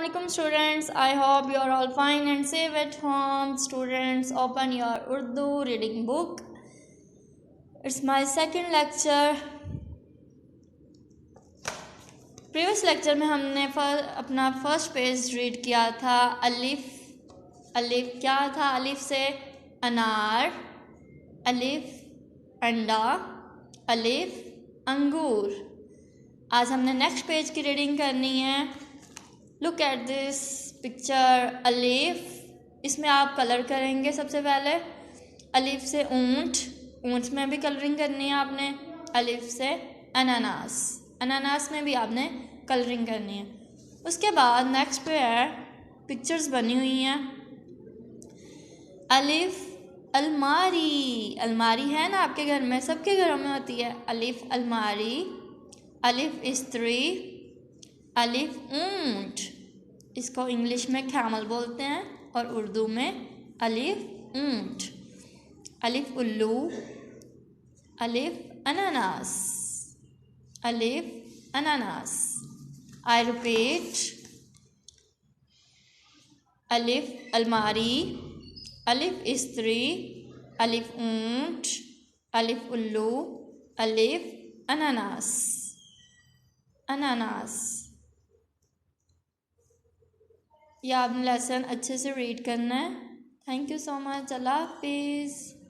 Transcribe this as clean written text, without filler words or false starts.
Assalamualaikum students. I hope you are all fine and safe at home. Students, open your Urdu reading book. It's my second lecture. Previous lecture में हमने अपना first page read किया था। अलिफ क्या था? अलिफ से अनार, अलिफ अंडा, अलिफ अंगूर। आज हमने नेक्स्ट पेज की रीडिंग करनी है। Look at this picture. अलिफ, इसमें आप कलर करेंगे। सबसे पहले अलिफ से ऊंट में भी कलरिंग करनी है आपने। अलिफ से अनानास में भी आपने कलरिंग करनी है। उसके बाद नेक्स्ट पे है पिक्चर्स बनी हुई हैं। अलिफ अलमारी है ना आपके घर में, सबके घरों में होती है। अलिफ अलमारी, अलिफ स्त्री, अलिफ ऊंट, इसको इंग्लिश में कैमल बोलते हैं और उर्दू में अलिफ ऊंट। अलिफ उल्लू, अलिफ अनानास। आई रिपीट, अलिफ अलमारी, अलिफ स्त्री, अलिफ ऊंट, अलिफ उल्लू, अलिफ अनानास। यह आपने लेसन अच्छे से रीड करना है। Thank you so much. अल्लाह हाफिज़।